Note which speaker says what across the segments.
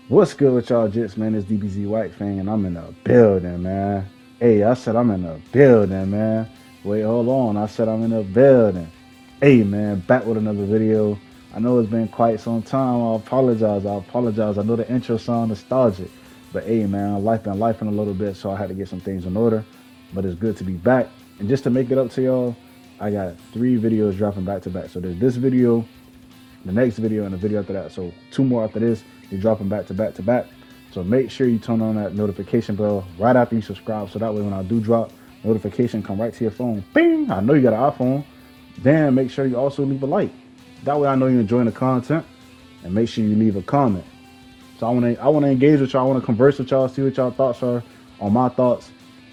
Speaker 1: What's good with y'all jits, man? It's DBZ White Fang, and I'm in the building, man. Hey, I said I'm in the building, man. Wait, hold on. I said I'm in the building. Hey, man, back with another video. I know it's been quite some time. I apologize. I apologize. I know the intro sound nostalgic, but hey, man, life been lifing a little bit, so I had to get some things in order. But it's good to be back. And just to make it up to y'all, I got 3 videos dropping back to back. So there's this video, the next video, and the video after that. So 2 more after this. You're dropping back to back to back. So make sure you turn on that notification bell right after you subscribe. So that way when I do drop, notification come right to your phone. Bing! I know you got an iPhone. Then make sure you also leave a like. That way I know you're enjoying the content. And make sure you leave a comment. So I wanna engage with y'all. I wanna converse with y'all, see what y'all thoughts are on my thoughts,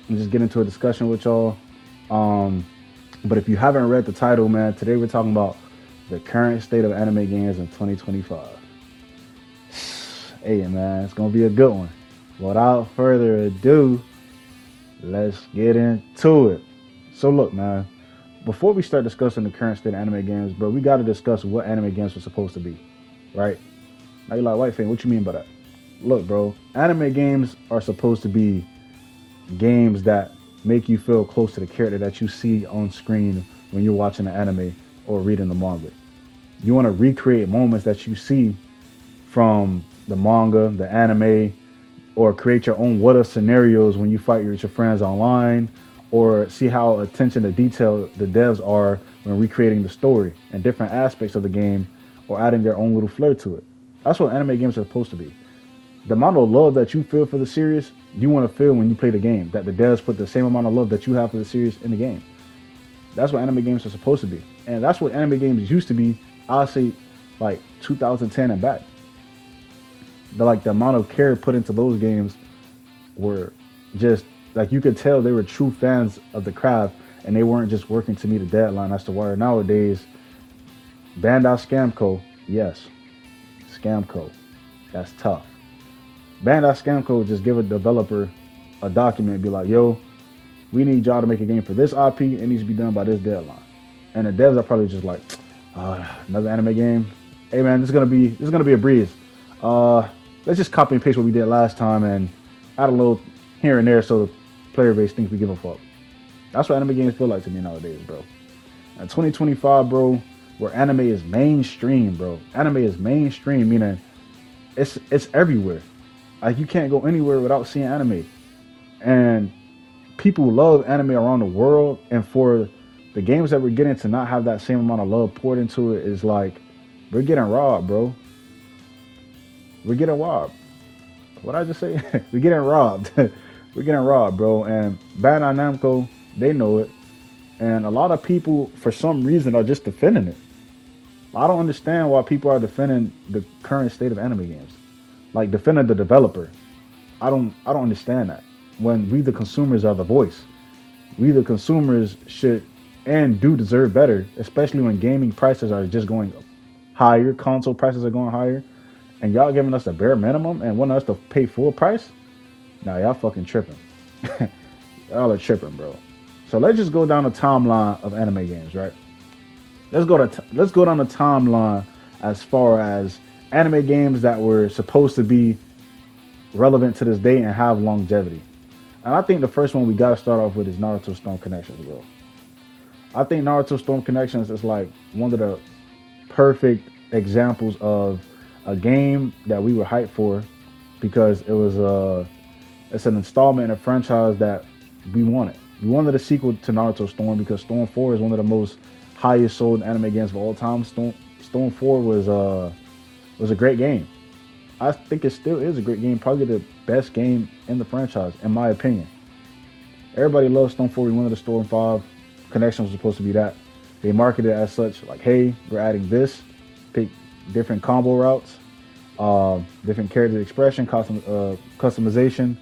Speaker 1: and just get into a discussion with y'all. Um, but if you haven't read the title, man, today we're talking about the current state of anime games in 2025. Hey, man, it's gonna be a good one. Without further ado, let's get into it. So, look, man, before we start discussing the current state of anime games, bro, we got to discuss what anime games are supposed to be, right? Now you're like, White Fan, what you mean by that? Look, bro, anime games are supposed to be games that make you feel close to the character that you see on screen when you're watching the anime or reading the manga. You want to recreate moments that you see from the manga, the anime, or create your own what if scenarios when you fight with your friends online, or see how attention to detail the devs are when recreating the story and different aspects of the game, or adding their own little flair to it. That's what anime games are supposed to be. The amount of love that you feel for the series, you want to feel when you play the game. That the devs put the same amount of love that you have for the series in the game. That's what anime games are supposed to be, and that's what anime games used to be. I'll say, like 2010 and back. The amount of care put into those games were just like you could tell they were true fans of the craft, and they weren't just working to meet a deadline. That's the wire nowadays. Bandai Scamco, yes, Scamco, that's tough. Bandai Scamco would just give a developer a document and be like, "Yo, we need y'all to make a game for this IP. It needs to be done by this deadline." And the devs are probably just like, "Another anime game. Hey man, this is gonna be a breeze. Uh, let's just copy and paste what we did last time and add a little here and there so the player base thinks we give a fuck." That's what anime games feel like to me nowadays, bro. In 2025, bro, where anime is mainstream, bro. Anime is mainstream, meaning it's everywhere. Like you can't go anywhere without seeing anime. And people love anime around the world, and for the games that we're getting to not have that same amount of love poured into it is like we're getting robbed, bro. We're getting robbed. What I just say? We're getting robbed. We're getting robbed, bro. And Bandai Namco, they know it. And a lot of people, for some reason, are just defending it. I don't understand why people are defending the current state of anime games, like defending the developer. I don't understand that. When we the consumers are the voice, we the consumers should and do deserve better, especially when gaming prices are just going higher, console prices are going higher, and y'all giving us the bare minimum and want us to pay full price. Now y'all fucking tripping. Y'all are tripping, bro. So let's just go down the timeline of anime games, right? Let's go down the timeline as far as anime games that were supposed to be relevant to this day and have longevity. And I think the first one we gotta start off with is Naruto Storm Connections, bro. I think Naruto Storm Connections is like one of the perfect examples of a game that we were hyped for because it's an installment in a franchise that we wanted. We wanted a sequel to Naruto Storm because Storm 4 is one of the most highest sold anime games of all time. Storm 4 was a great game. I think it still is a great game, probably the best game in the franchise, in my opinion. Everybody loves Storm 4. We wanted the Storm 5. Connection was supposed to be that. They marketed it as such, like, hey, we're adding this, pick different combo routes, different character expression, customization,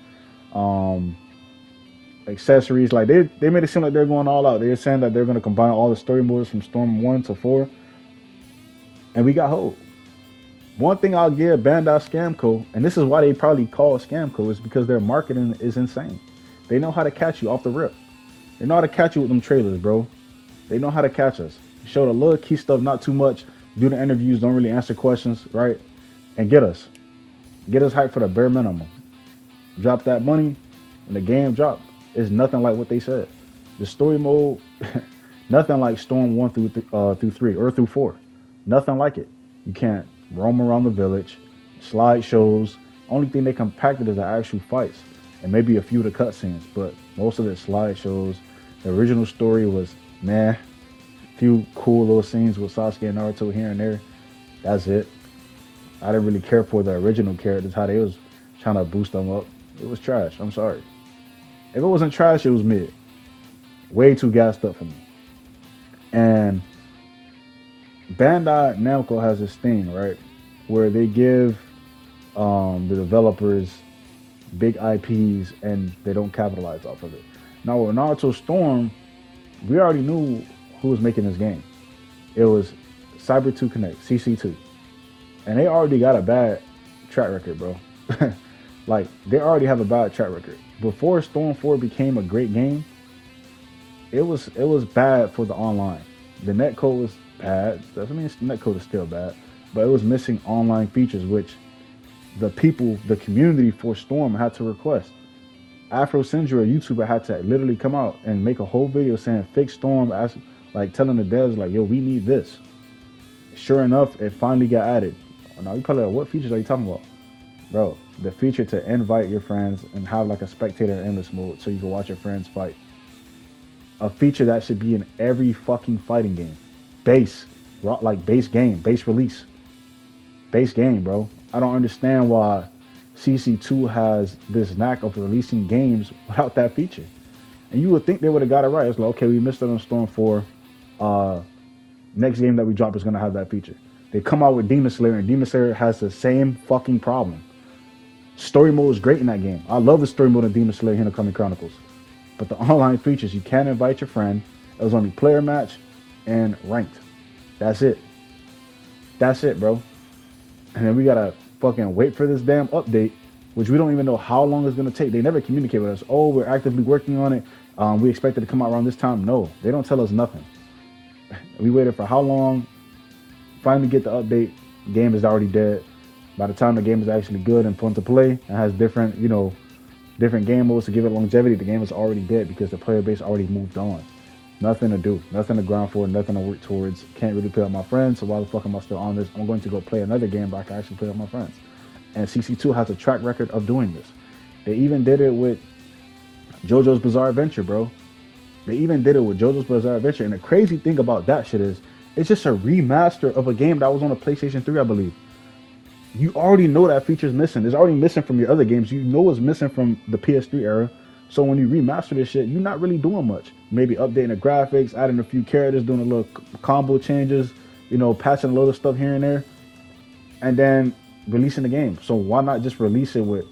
Speaker 1: um, accessories. Like they made it seem like they're going all out. They're saying that they're going to combine all the story modes from Storm 1 to 4, and we got hold. One thing I'll give Bandai Scamco, and this is why they probably call Scamco, is because their marketing is insane. They know how to catch you off the rip. They know how to catch you with them trailers, bro. They know how to catch us. Show the little key stuff, not too much. Do the interviews, don't really answer questions, right? And get us. Get us hyped for the bare minimum. Drop that money, and the game dropped. It's nothing like what they said. The story mode, nothing like Storm 1 through 3 or through 4. Nothing like it. You can't roam around the village, slideshows. Only thing they compacted is the actual fights and maybe a few of the cutscenes, but most of it slideshows. The original story was meh. Few cool little scenes with Sasuke and Naruto here and there. That's it. I didn't really care for the original characters, how they was trying to boost them up. It was trash. I'm sorry. If it wasn't trash, it was mid. Way too gassed up for me. And Bandai Namco has this thing, right, where they give the developers big IPs and they don't capitalize off of it. Now with Naruto Storm, we already knew who was making this game. It was Cyber 2 Connect, CC2. And they already got a bad track record, bro. Like, they already have a bad track record. Before Storm 4 became a great game, it was bad for the online. The netcode was bad. I mean, the netcode is still bad, but it was missing online features, which the people, the community for Storm had to request. Afro Sindra, a YouTuber, had to literally come out and make a whole video saying fix Storm, like telling the devs like, yo, we need this. Sure enough, it finally got added. Now you probably like, what features are you talking about? Bro, the feature to invite your friends and have like a spectator in endless mode so you can watch your friends fight. A feature that should be in every fucking fighting game. Base game, base release. Base game, bro. I don't understand why CC2 has this knack of releasing games without that feature. And you would think they would have got it right. It's like, okay, we missed it on Storm 4. Next game that we drop is going to have that feature. They come out with Demon Slayer, and Demon Slayer has the same fucking problem. Story mode is great in that game. I love the story mode in Demon Slayer Hinokami Chronicles. But the online features, you can't invite your friend. It was only player match and ranked. That's it. That's it, bro. And then we gotta fucking wait for this damn update, which we don't even know how long it's gonna take. They never communicate with us. Oh, we're actively working on it. We expect it to come out around this time. No, they don't tell us nothing. We waited for how long? Finally get the update. Game is already dead. By the time the game is actually good and fun to play and has different, different game modes to give it longevity, the game is already dead because the player base already moved on. Nothing to do, nothing to grind for, nothing to work towards. Can't really play with my friends, so why the fuck am I still on this? I'm going to go play another game, but I can actually play with my friends. And CC2 has a track record of doing this. They even did it with JoJo's Bizarre Adventure, bro. They even did it with JoJo's Bizarre Adventure. And the crazy thing about that shit is, it's just a remaster of a game that was on a PlayStation 3, I believe. You already know that feature's missing. It's already missing from your other games. You know it's missing from the PS3 era. So when you remaster this shit, you're not really doing much. Maybe updating the graphics, adding a few characters, doing a little combo changes, patching a little stuff here and there, and then releasing the game. So why not just release it with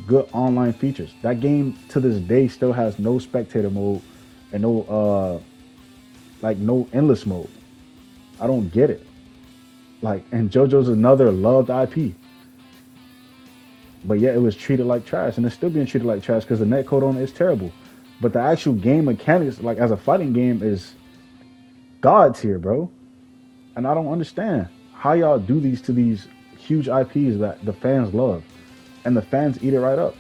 Speaker 1: good online features? That game to this day still has no spectator mode and no endless mode. I don't get it. And JoJo's another loved IP. But yet it was treated like trash, and it's still being treated like trash because the netcode on it is terrible. But the actual game mechanics, like as a fighting game, is god tier, bro. And I don't understand how y'all do these to these huge IPs that the fans love, and the fans eat it right up.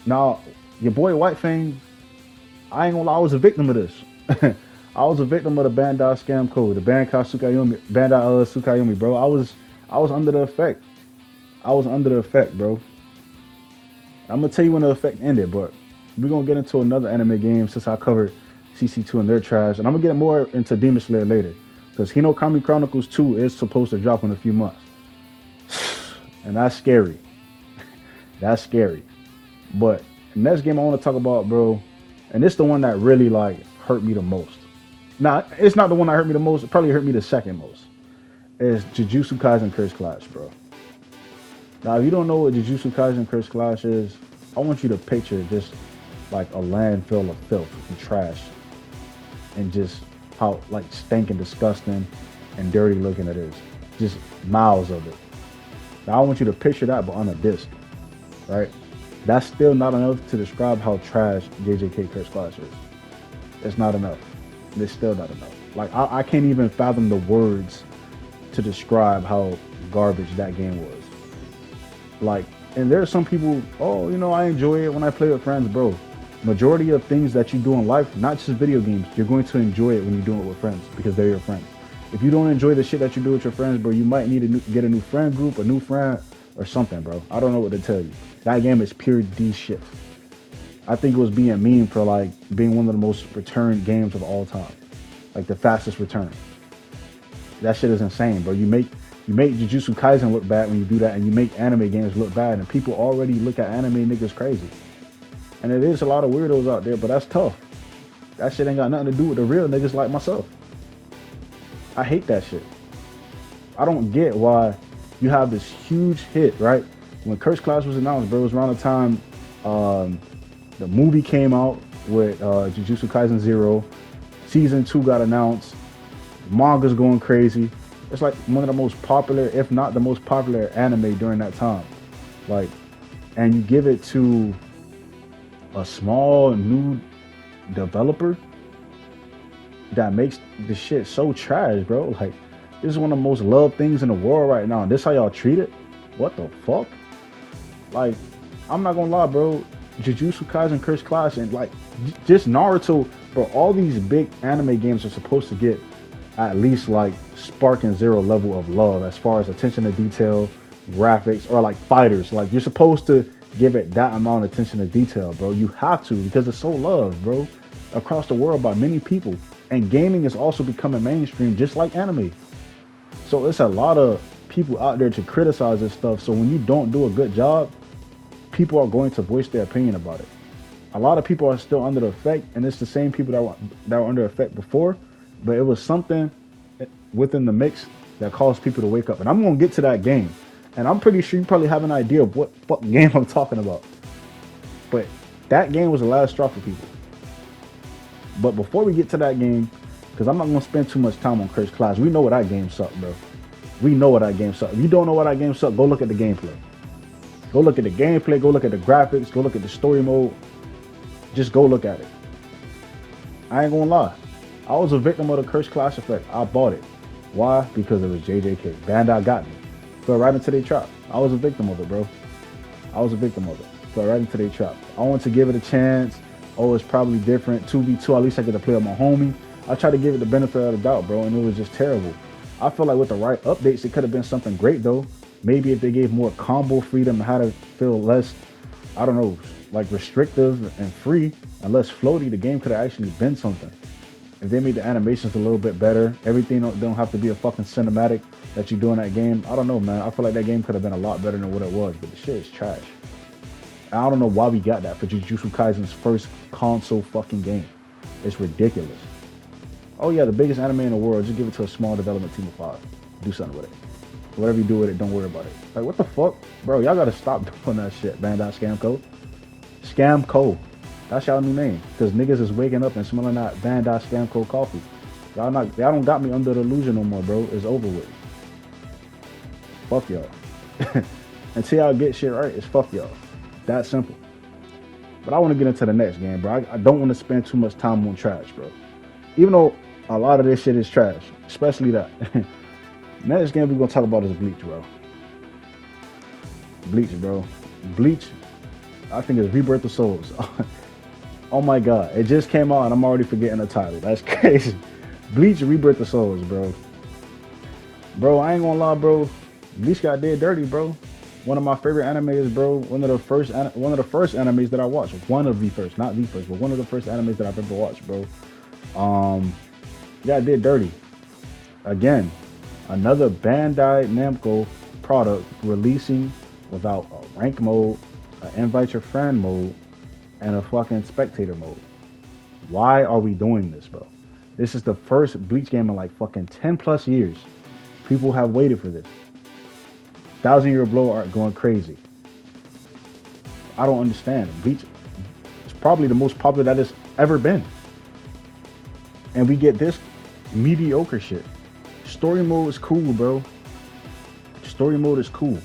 Speaker 1: Now, your boy White Fang, I ain't gonna lie, I was a victim of this. I was a victim of the Bandai scam code, the Bandai Tsukayomi, bro. I was under the effect. I was under the effect, bro. I'm gonna tell you when the effect ended, but we're gonna get into another anime game since I covered CC2 and their trash, and I'm gonna get more into Demon Slayer later, because Hinokami Chronicles 2 is supposed to drop in a few months, and that's scary. That's scary. But the next game I want to talk about, bro, and it's the one that really hurt me the most. Nah, it's not the one that hurt me the most. It probably hurt me the second most. Is Jiujutsu Kaisen Curse Clash, bro. Now, if you don't know what Jiujutsu Kaisen Curse Clash is, I want you to picture just like a landfill of filth and trash, and just how stinking, disgusting, and dirty looking it is. Just miles of it. Now, I want you to picture that, but on a disc, right? That's still not enough to describe how trash JJK Curse Clash is. It's not enough. It's still not enough. I can't even fathom the words to describe how garbage that game was. Like, and there are some people, oh, I enjoy it when I play with friends, bro. Majority of things that you do in life, not just video games, you're going to enjoy it when you do it with friends because they're your friends. If you don't enjoy the shit that you do with your friends, bro, you might need to get a new friend group, a new friend, or something, bro. I don't know what to tell you. That game is pure D shit. I think it was being memed for like being one of the most returned games of all time, like the fastest return. That shit is insane, bro. You make Jujutsu Kaisen look bad when you do that, and you make anime games look bad, and people already look at anime niggas crazy. And it is a lot of weirdos out there, but that's tough. That shit ain't got nothing to do with the real niggas like myself. I hate that shit. I don't get why you have this huge hit, right? When Curse Class was announced, bro, it was around the time the movie came out with Jujutsu Kaisen Zero. Season 2 got announced. Manga's going crazy. It's like one of the most popular, if not the most popular anime during that time. Like, and you give it to a small new developer that makes the shit so trash, bro. Like, this is one of the most loved things in the world right now. And this how y'all treat it? What the fuck? Like, I'm not gonna lie, bro. Jujutsu Kaisen, Curse Class, and like just Naruto, bro. All these big anime games are supposed to get at least like Spark and Zero level of love as far as attention to detail, graphics, or like fighters. Like, you're supposed to give it that amount of attention to detail, bro. You have to because it's so loved, bro, across the world by many people. And gaming is also becoming mainstream, just like anime. So it's a lot of people out there to criticize this stuff. So when you don't do a good job, people are going to voice their opinion about it. A lot of people are still under the effect, and it's the same people that were under effect before, but it was something within the mix that caused people to wake up. And I'm going to get to that game, and I'm pretty sure you probably have an idea of what fucking game I'm talking about. But that game was the last straw for people. But before we get to that game, because I'm not going to spend too much time on Curse Class, we know what that game sucked, bro. We know what that game sucked. If you don't know what that game sucked, go look at the gameplay. Go look at the gameplay, go look at the graphics, go look at the story mode. Just go look at it. I ain't gonna lie. I was a victim of the Curse Class effect. I bought it. Why? Because it was JJK. Bandai got me. Fell right into their trap. I was a victim of it, bro. I was a victim of it. Fell right into their trap. I wanted to give it a chance. Oh, it's probably different. 2v2, at least I get to play with my homie. I tried to give it the benefit of the doubt, bro, and it was just terrible. I feel like with the right updates, it could have been something great, though. Maybe if they gave more combo freedom, how to feel less, I don't know, like restrictive and free and less floaty, the game could have actually been something. If they made the animations a little bit better, everything don't have to be a fucking cinematic that you do in that game. I don't know, man. I feel like that game could have been a lot better than what it was, but the shit is trash. And I don't know why we got that for Jujutsu Kaisen's first console fucking game. It's ridiculous. Oh yeah, the biggest anime in the world, just give it to a small development team of 5. Do something with it. Whatever you do with it, don't worry about it. Like, what the fuck? Bro, y'all gotta stop doing that shit, Bandai Scamco. Scamco. That's y'all new name. Because niggas is waking up and smelling that Bandai Scamco coffee. Y'all don't got me under the illusion no more, bro. It's over with. Fuck y'all. Until y'all get shit right, it's fuck y'all. That simple. But I want to get into the next game, bro. I don't want to spend too much time on trash, bro. Even though a lot of this shit is trash. Especially that. Next game we're going to talk about is Bleach, bro. Bleach, bro. Bleach, I think it's Rebirth of Souls. Oh my god. It just came out and I'm already forgetting the title. That's crazy. Bleach Rebirth of Souls, bro. Bro, I ain't gonna lie, bro. Bleach got dead dirty, bro. One of my favorite animes, bro. One of the first animes that I watched. One of the first, not the first, but one of the first animes that I've ever watched, bro. Got dead dirty. Again, another Bandai Namco product releasing without a rank mode, an invite your friend mode, and a fucking spectator mode. Why are we doing this, bro? This is the first Bleach game in like fucking 10 plus years. People have waited for this. 1,000-Year Blow Art going crazy. I don't understand. Bleach is probably the most popular that it's ever been. And we get this mediocre shit. Story mode is cool, bro. Story mode is cool.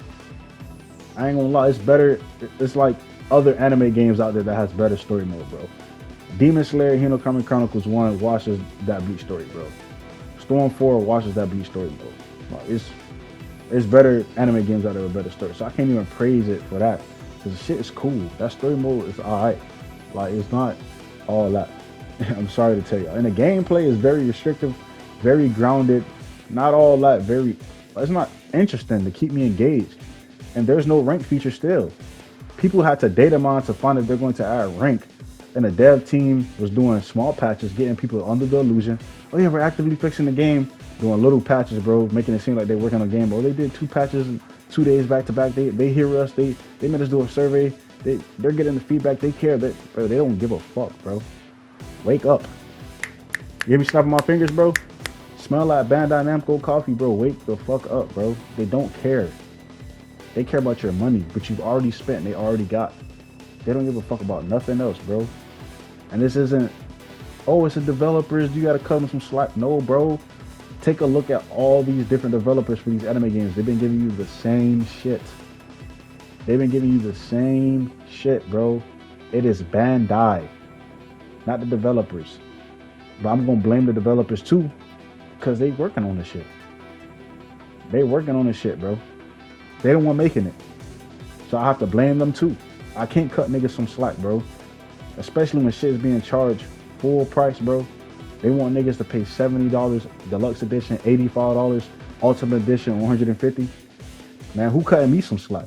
Speaker 1: I ain't gonna lie, it's better. It's like other anime games out there that has better story mode, bro. Demon Slayer Hinokami Chronicles 1 washes that Bleach story, bro. Storm 4 washes that Bleach story, bro. Like, There's better anime games out there with better story. So I can't even praise it for that. Because the shit is cool. That story mode is alright. Like, it's not all that. I'm sorry to tell you. And the gameplay is very restrictive, very grounded, not all that very. It's not interesting to keep me engaged. And there's no rank feature still. People had to data mine to find if they're going to add rank. And the dev team was doing small patches, getting people under the illusion. Oh yeah, we're actively fixing the game, doing little patches, bro, making it seem like they're working on a game. Oh, they did 2 patches in 2 days back to back. They hear us. They made us do a survey. They're getting the feedback. They care. Bro, they don't give a fuck, bro. Wake up. You hear me snapping my fingers, bro? Smell like Bandai Namco coffee, bro. Wake the fuck up, bro. They don't care. They care about your money, but you've already spent. They already got. They don't give a fuck about nothing else, bro. And this isn't, oh, it's the developers. You got to cut them some slack. No, bro. Take a look at all these different developers for these anime games. They've been giving you the same shit. They've been giving you the same shit, bro. It is Bandai, not the developers. But I'm going to blame the developers too, because they working on this shit. They working on this shit, bro. They don't want making it. So I have to blame them too. I can't cut niggas some slack, bro. Especially when shit is being charged full price, bro. They want niggas to pay $70, deluxe edition $85, ultimate edition $150. Man, who cutting me some slack?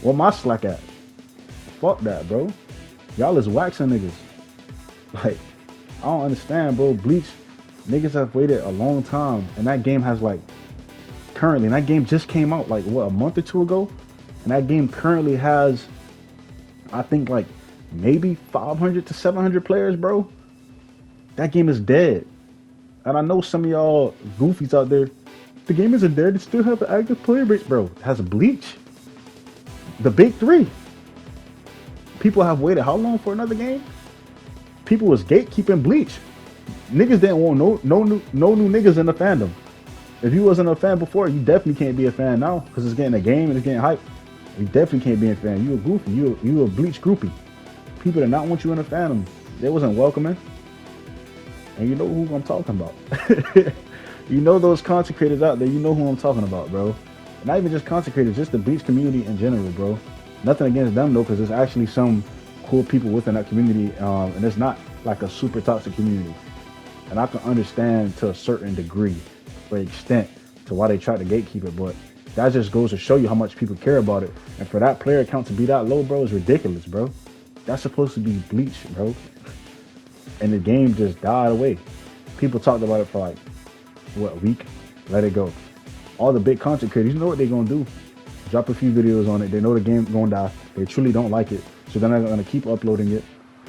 Speaker 1: Where my slack at? Fuck that, bro. Y'all is waxing niggas. Like, I don't understand, bro. Bleach, niggas have waited a long time, and that game has like, currently, and that game just came out like, what, a month or two ago? And that game currently has, I think, like, maybe 500 to 700 players, bro. That game is dead. And I know some of y'all goofies out there, the game isn't dead. It still have an active player base, bro. It has a Bleach. The big three. People have waited how long for another game? People was gatekeeping Bleach. Niggas didn't want no new niggas in the fandom. If you wasn't a fan before, you definitely can't be a fan now because it's getting a game and it's getting hype. You definitely can't be a fan. You a goofy. You a Bleach groupie. People did not want you in the fandom. They wasn't welcoming. And you know who I'm talking about. You know those content creators out there. You know who I'm talking about, bro. Not even just content creators, just the Bleach community in general, bro. Nothing against them though, because there's actually some cool people within that community, and it's not like a super toxic community. And I can understand to a certain degree, or extent, to why they try to gatekeep it, but that just goes to show you how much people care about it. And for that player count to be that low, bro, is ridiculous, bro. That's supposed to be Bleach, bro. And the game just died away. People talked about it for like, what, a week? Let it go. All the big content creators, you know what they're gonna do? Drop a few videos on it. They know the game gonna die. They truly don't like it, so they're not gonna keep uploading it.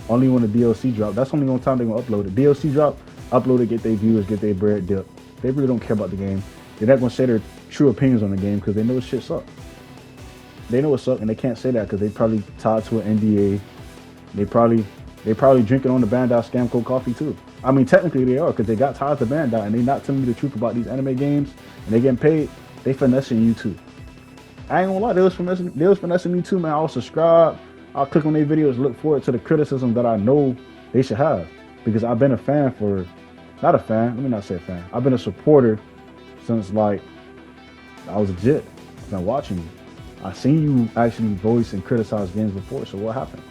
Speaker 1: Only when the DLC drop. That's only the only time they're gonna upload it. DLC drop, upload it, get their viewers, get their bread, dip. They really don't care about the game. They're not gonna say their true opinions on the game because they know shit suck. They know it suck, and they can't say that because they probably tied to an NDA. They probably drinking on the Bandai Scamco coffee too. I mean, technically they are because they got tied to Bandai and they not telling you the truth about these anime games and they getting paid. They finessing you too. I ain't gonna lie, they was finessing me too, man. I'll subscribe, I'll click on their videos, look forward to the criticism that I know they should have because I've been a fan for, not a fan, let me not say a fan. I've been a supporter since like I was legit. I've been watching you. I seen you actually voice and criticize games before. So what happened?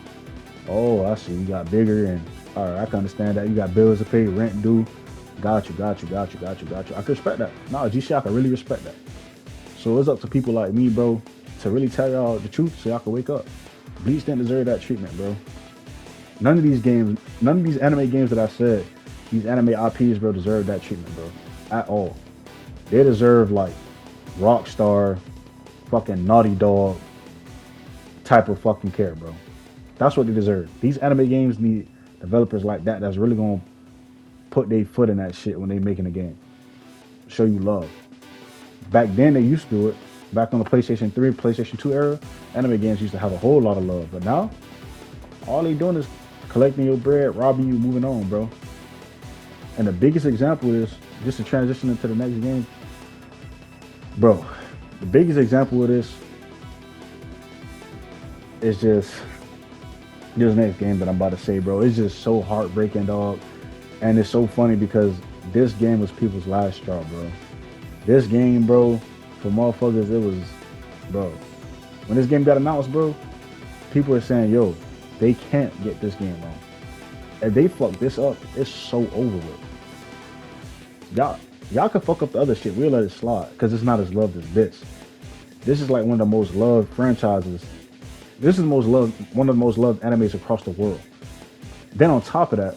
Speaker 1: Oh, I see. You got bigger, and all right, I can understand that. You got bills to pay, rent due. Got you. I can respect that. No, G-Shot, I can really respect that. So it's up to people like me, bro, to really tell y'all the truth so y'all can wake up. Bleach didn't deserve that treatment, bro. None of these anime games that I said, these anime IPs, bro, deserve that treatment, bro. At all. They deserve like Rockstar, fucking Naughty Dog type of fucking care, bro. That's what they deserve. These anime games need developers like that that's really gonna put their foot in that shit when they making a game. Show you love. Back then they used to do it. Back on the PlayStation 3, PlayStation 2 era, anime games used to have a whole lot of love. But now, all they doing is collecting your bread, robbing you, moving on, bro. And the biggest example is, just to transition into the next game, bro, the biggest example of this is just this next game that I'm about to say, bro. It's just so heartbreaking, dog. And it's so funny because this game was people's last straw, bro. This game, bro, For motherfuckers, it was, bro. When this game got announced, bro, people are saying, yo, they can't get this game wrong. If they fuck this up, it's so over with. Y'all can fuck up the other shit. We'll let it slide because it's not as loved as this. This is like one of the most loved franchises. This is one of the most loved animes across the world. Then on top of that,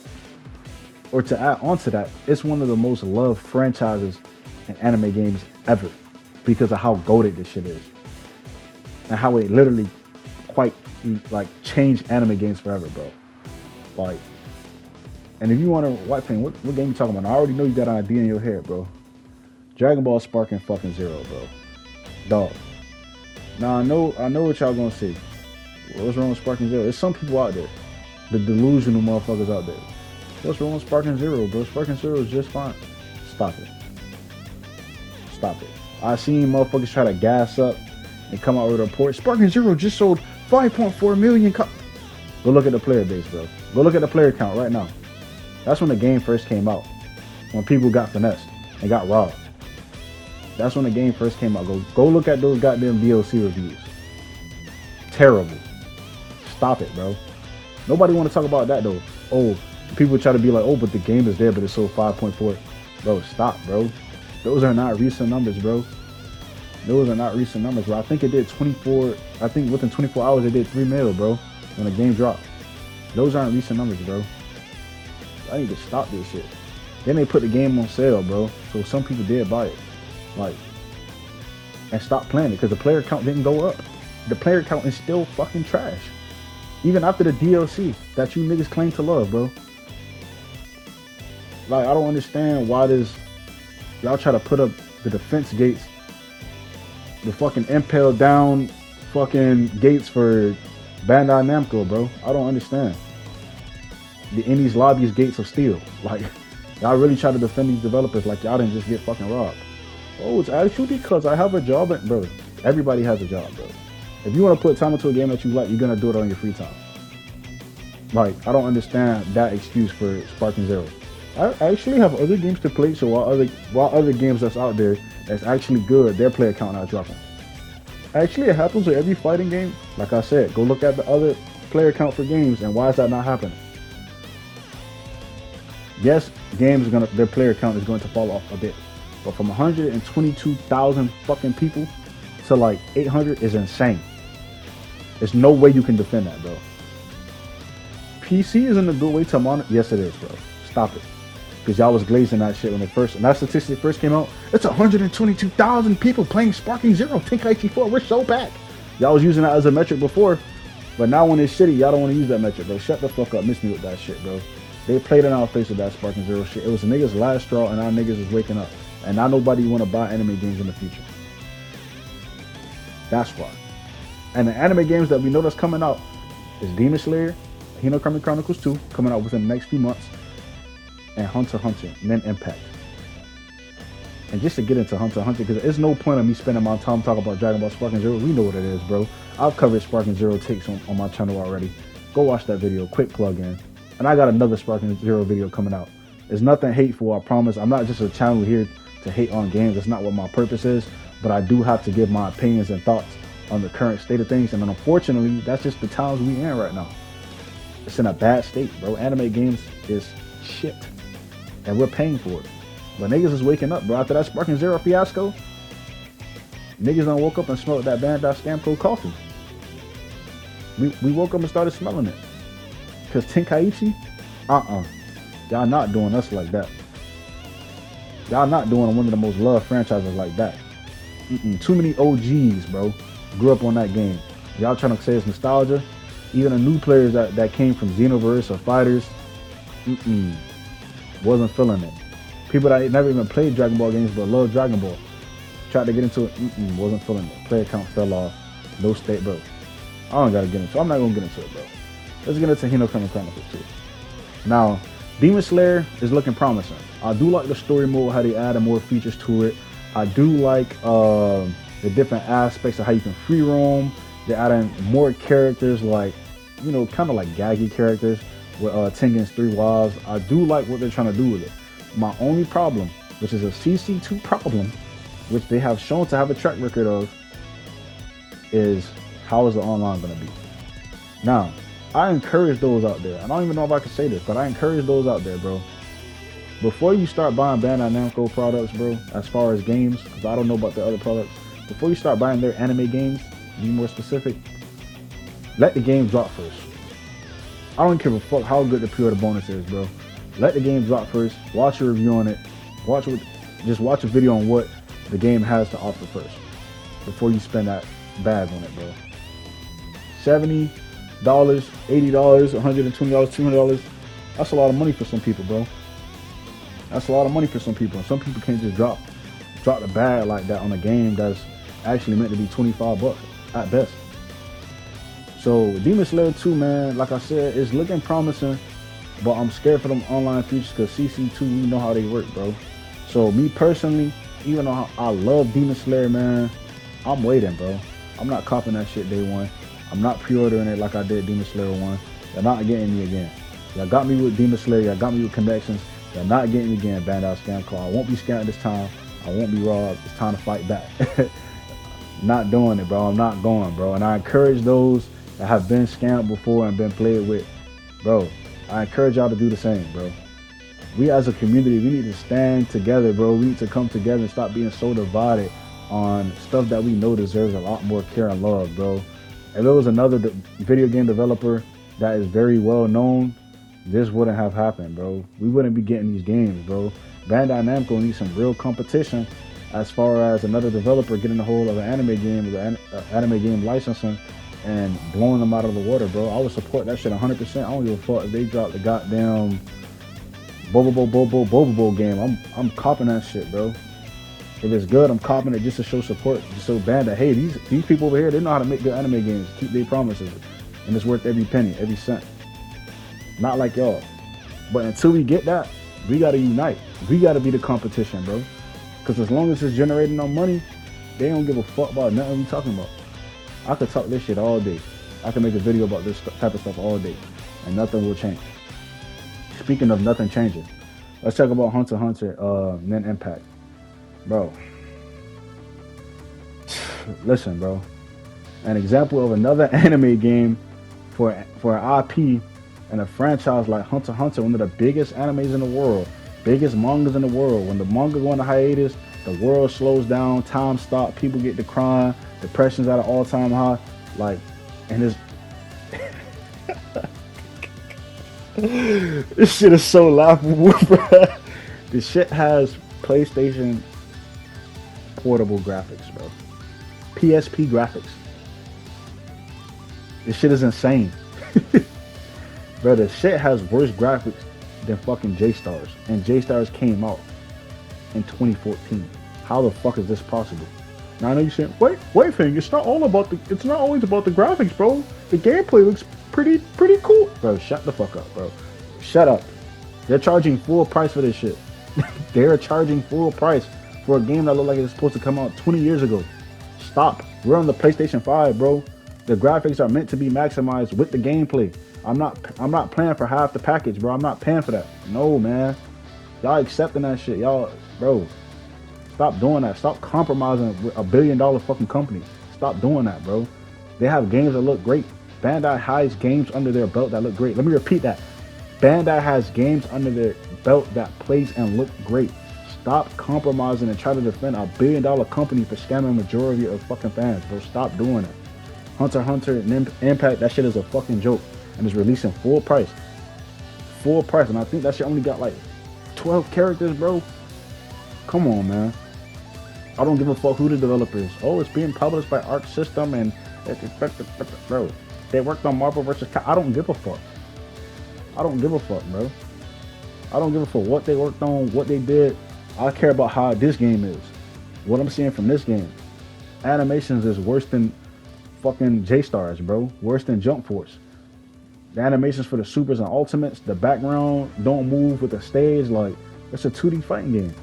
Speaker 1: or to add on to that, it's one of the most loved franchises in anime games ever because of how goated this shit is and how it literally quite like changed anime games forever, bro. Like, and if you want to, white fan, what game you talking about? I already know you got an idea in your head, bro. Dragon Ball Sparking fucking Zero, bro. Dog. Now I know what y'all gonna say. What's wrong with Sparking Zero? There's some people out there, the delusional motherfuckers out there. What's wrong with Sparking Zero, bro? Sparking Zero is just fine. Stop it. Stop it. I seen motherfuckers try to gas up and come out with a report. Sparking Zero just sold 5.4 million Go look at the player base, bro. Go look at the player count right now. That's when the game first came out. When people got finessed and got robbed. That's when the game first came out. Go look at those goddamn DLC reviews. Terrible. Stop it, bro. Nobody want to talk about that though. Oh, people try to be like, oh, but the game is there, but it's sold 5.4. Bro, stop, bro. Those are not recent numbers, bro. Those are not recent numbers, bro. I think it did 24. I think within 24 hours it did 3 mil, bro. When the game dropped. Those aren't recent numbers, bro. I need to stop this shit. Then they put the game on sale, bro. So some people did buy it. Like, and stop playing it because the player count didn't go up. The player count is still fucking trash. Even after the DLC that you niggas claim to love, bro. Like, I don't understand why y'all try to put up the defense gates, the fucking impel down fucking gates for Bandai Namco, bro. I don't understand. The Indies lobbies gates of steel. Like, y'all really try to defend these developers like y'all didn't just get fucking robbed. Oh, it's actually because I have a job. Bro, everybody has a job, bro. If you want to put time into a game that you like, you're going to do it on your free time. Like, I don't understand that excuse for Sparking Zero. I actually have other games to play, so while other games that's out there that's actually good, their player count not dropping. Actually, it happens with every fighting game. Like I said, go look at the other player count for games, and why is that not happening? Yes, games their player count is going to fall off a bit, but from 122,000 fucking people to like 800 is insane. There's no way you can defend that, bro. PC isn't a good way to monitor. Yes, it is, bro. Stop it. Because y'all was glazing that shit when that statistic first came out. It's 122,000 people playing Sparking Zero, Tenkaichi 4. We're so back. Y'all was using that as a metric before, but now when it's shitty, y'all don't want to use that metric, bro. Shut the fuck up. Miss me with that shit, bro. They played in our face with that Sparking Zero shit. It was a niggas' last straw, and our niggas is waking up. And now nobody want to buy anime games in the future. That's why. And the anime games that we know that's coming out is Demon Slayer, Hinokami Chronicles 2, coming out within the next few months, and Hunter x Hunter, and then Impact. And just to get into Hunter x Hunter, because there's no point of me spending my time talking about Dragon Ball Sparking Zero. We know what it is, bro. I've covered Sparking Zero takes on my channel already. Go watch that video, quick plug in. And I got another Sparking Zero video coming out. There's nothing hateful, I promise. I'm not just a channel here to hate on games. That's not what my purpose is. But I do have to give my opinions and thoughts on the current state of things. And unfortunately, that's just the times we in right now. It's in a bad state, bro. Anime games is shit. And we're paying for it. But niggas is waking up, bro. After that Sparking Zero fiasco, niggas done woke up and smelled that Bandai Namco coffee. We woke up and started smelling it. Because Tenkaichi, y'all not doing us like that. Y'all not doing one of the most loved franchises like that. Too many OGs, bro. Grew up on that game. Y'all trying to say it's nostalgia? Even the new players that came from Xenoverse or Fighters, wasn't feeling it. People that never even played Dragon Ball games but love Dragon Ball, tried to get into it, wasn't feeling it. Player count fell off. No state, bro. I don't gotta get into it. I'm not gonna get into it, bro. Let's get into Hinokami Chronicles 2. Now, Demon Slayer is looking promising. I do like the story mode, how they added more features to it. I do like the different aspects of how you can free roam. They're adding more characters, like, you know, kind of like gaggy characters with Tengen's 3 wives. I do like what they're trying to do with it. My only problem, which is a CC2 problem, which they have shown to have a track record of, is how is the online going to be? Now, I encourage those out there. I don't even know if I can say this, but I encourage those out there, bro. Before you start buying Bandai Namco products, bro, as far as games, because I don't know about the other products, before you start buying their anime games, be more specific, let the game drop first. I don't give a fuck how good the pre-order bonus is, bro. Let the game drop first. Watch a review on it. Just watch a video on what the game has to offer first before you spend that bag on it, bro. $70, $80, $120, $200. That's a lot of money for some people, bro. That's a lot of money for some people. And some people can't just drop the bag like that on a game that's actually meant to be $25 at best. So Demon Slayer 2, man, like I said, it's looking promising, but I'm scared for them online features because CC2, we know how they work, bro. So me personally, even though I love Demon Slayer, man, I'm waiting, bro. I'm not copping that shit day one. I'm not pre-ordering it like I did Demon Slayer 1. You're not getting me again. Y'all got me with Demon Slayer, y'all got me with connections. You're not getting me again, Bandai Scam Call. I won't be scammed this time. I won't be robbed. It's time to fight back. Not doing it, bro. I'm not going, bro. And I encourage those that have been scammed before and been played with, bro. I encourage y'all to do the same, bro. We as a community, we need to stand together, bro. We need to come together and stop being so divided on stuff that we know deserves a lot more care and love, bro. If there was another video game developer that is very well known, this wouldn't have happened, bro. We wouldn't be getting these games, bro. Bandai Namco needs some real competition as far as another developer getting a hold of an anime game with anime game licensing and blowing them out of the water, bro. I would support that shit 100%. I don't give a fuck if they drop the goddamn Bobo game. I'm copping that shit, bro. If it's good, I'm copping it just to show support, just so Bandai, hey, these people over here, they know how to make good anime games, keep their promises, and it's worth every penny, every cent. Not like y'all. But until we get that, we gotta unite. We gotta be the competition, bro. Because as long as it's generating no money, they don't give a fuck about nothing we talking about. I could talk this shit all day. I could make a video about this type of stuff all day, and nothing will change. Speaking of nothing changing, let's talk about Hunter x Hunter, Nen Impact. Bro. Listen, bro. An example of another anime game for an IP and a franchise like Hunter x Hunter, one of the biggest animes in the world, biggest mangas in the world. When the manga go on a hiatus, the world slows down, time stops, people get to crying, depression's at an all-time high. Like, and it's this shit is so laughable, bro. This shit has PlayStation portable graphics, bro. PSP graphics. This shit is insane. Bro, the shit has worse graphics than fucking J-Stars. And J-Stars came out in 2014. How the fuck is this possible? Now I know you're saying, wait, fam, it's not always about the graphics, bro. The gameplay looks pretty cool. Bro, shut the fuck up, bro. Shut up. They're charging full price for this shit. They're charging full price for a game that looked like it's supposed to come out 20 years ago. Stop. We're on the PlayStation 5, bro. The graphics are meant to be maximized with the gameplay. I'm not paying for half the package, bro. I'm not paying for that. No, man. Y'all accepting that shit. Y'all, bro. Stop doing that. Stop compromising with $1 billion fucking company. Stop doing that, bro. They have games that look great. Bandai has games under their belt that look great. Let me repeat that. Bandai has games under their belt that plays and look great. Stop compromising and try to defend a $1 billion company for scamming majority of fucking fans, bro. Stop doing it. Hunter x Hunter Impact, that shit is a fucking joke. And it's releasing full price. Full price. And I think that shit only got like 12 characters, bro. Come on, man. I don't give a fuck who the developer is. Oh, it's being published by Arc System and bro. They worked on Marvel vs. I don't give a fuck. I don't give a fuck, bro. I don't give a fuck what they worked on, what they did. I care about how this game is. What I'm seeing from this game. Animations is worse than fucking J-Stars, bro. Worse than Jump Force. The animations for the supers and ultimates, the background don't move with the stage. Like, it's a 2D fighting game.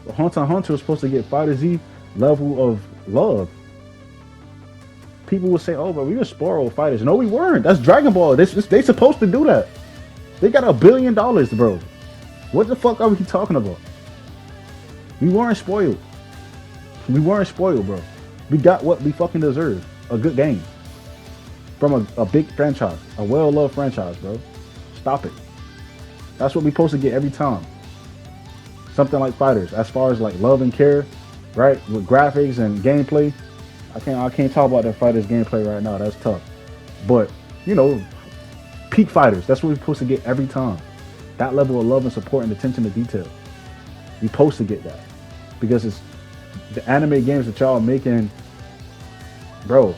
Speaker 1: But Hunter x Hunter was supposed to get Fighter Z level of love. People would say, oh, but we were spoiled fighters. No, we weren't. That's Dragon Ball. They supposed to do that. They got $1 billion, bro. What the fuck are we talking about? We weren't spoiled. We weren't spoiled, bro. We got what we fucking deserve. A good game from a big franchise, a well-loved franchise, bro. Stop it. That's what we supposed to get every time. Something like Fighters, as far as like love and care, right? With graphics and gameplay. I can't talk about the Fighters gameplay right now. That's tough. But you know, peak Fighters. That's what we're supposed to get every time. That level of love and support and attention to detail. We supposed to get that because it's the anime games that y'all are making, bro.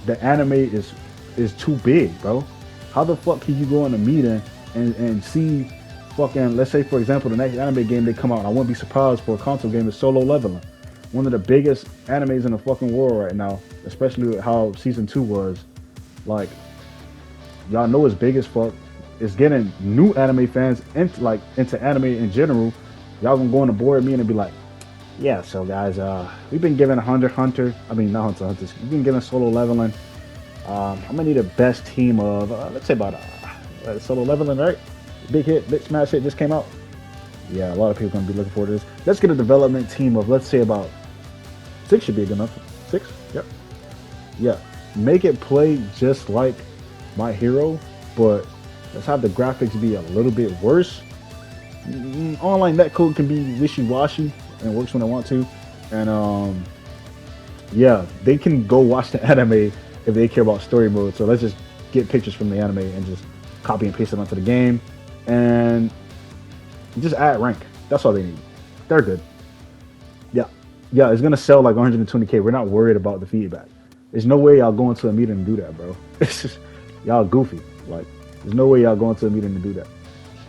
Speaker 1: The anime is too big, bro. How the fuck can you go in a meeting and see fucking, let's say for example the next anime game they come out, and I wouldn't be surprised for a console game is Solo Leveling, one of the biggest animes in the fucking world right now, especially with how season 2 was. Like, y'all know it's big as fuck. It's getting new anime fans into anime in general. Y'all gonna go on a board meeting and be like, yeah, so guys, we've been giving Hunter, I mean not Hunters, we've been giving Solo Leveling. I'm gonna need a best team of let's say about Solo Leveling, right? Big hit, big smash hit just came out. Yeah, a lot of people gonna be looking forward to this. Let's get a development team of, let's say about 6 should be good enough. 6, yep, yeah. Make it play just like My Hero, but let's have the graphics be a little bit worse. Online netcode can be wishy-washy and works when I want to, and yeah, they can go watch the anime if they care about story mode. So let's just get pictures from the anime and just copy and paste it onto the game, and just add rank. That's all they need. They're good. Yeah, yeah, it's gonna sell like 120K. We're not worried about the feedback. There's no way y'all go into a meeting and do that, bro. It's just y'all goofy. Like, there's no way y'all go into a meeting and do that.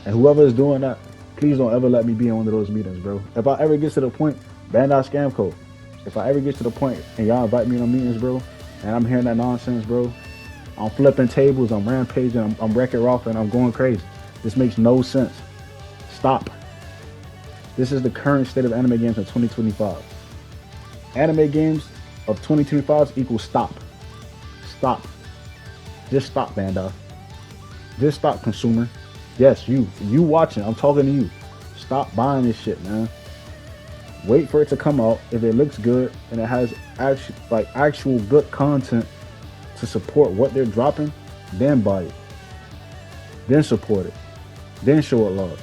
Speaker 1: And whoever is doing that, please don't ever let me be in one of those meetings, bro. If I ever get to the point, Bandai scam code. If I ever get to the point and y'all invite me on meetings, bro, and I'm hearing that nonsense, bro, I'm flipping tables, I'm rampaging, I'm wrecking Ralph, and I'm going crazy. This makes no sense. Stop. This is the current state of anime games in 2025. Anime games of 2025 equals stop. Stop. Just stop, Bandai. Just stop, consumer. Yes, you watching. I'm talking to you. Stop buying this shit, man. Wait for it to come out. If it looks good and it has actual good content to support what they're dropping, then buy it. Then support it. Then show it love.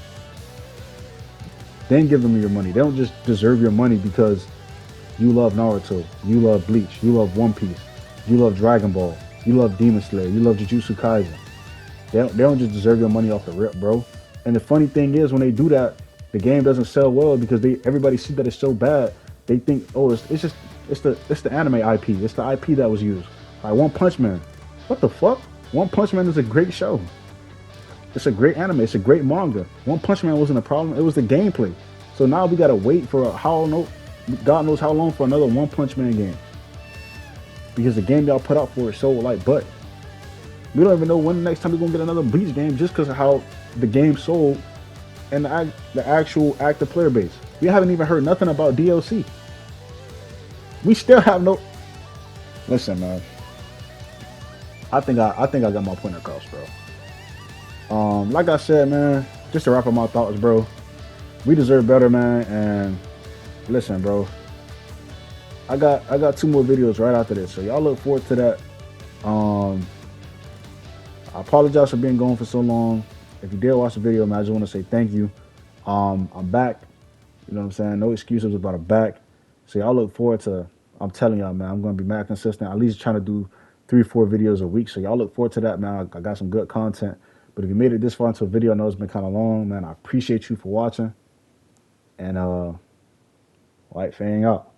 Speaker 1: Then give them your money. They don't just deserve your money because you love Naruto, you love Bleach, you love One Piece, you love Dragon Ball, you love Demon Slayer, you love Jujutsu Kaisen. They don't just deserve your money off the rip, bro. And the funny thing is, when they do that, the game doesn't sell well because everybody see that it's so bad. They think, oh, it's the anime IP. It's the IP that was used. Like One Punch Man. What the fuck? One Punch Man is a great show. It's a great anime. It's a great manga. One Punch Man wasn't a problem. It was the gameplay. So now we gotta wait for God knows how long for another One Punch Man game. Because the game y'all put out for it so like butt. We don't even know when the next time we're gonna get another Bleach game just because of how the game sold and the actual active player base. We haven't even heard nothing about DLC. We still have no. Listen, man. I think I got my point across, bro. Like I said, man, just to wrap up my thoughts, bro. We deserve better, man. And listen, bro. I got 2 more videos right after this, so y'all look forward to that. I apologize for being gone for so long. If you did watch the video, man, I just want to say thank you. I'm back. You know what I'm saying? No excuses about it, back. So y'all look forward to. I'm telling y'all, man, I'm gonna be mad consistent. At least trying to do 3-4 videos a week. So y'all look forward to that, man. I got some good content. But if you made it this far into a video, I know it's been kind of long, man. I appreciate you for watching. And White Fang out.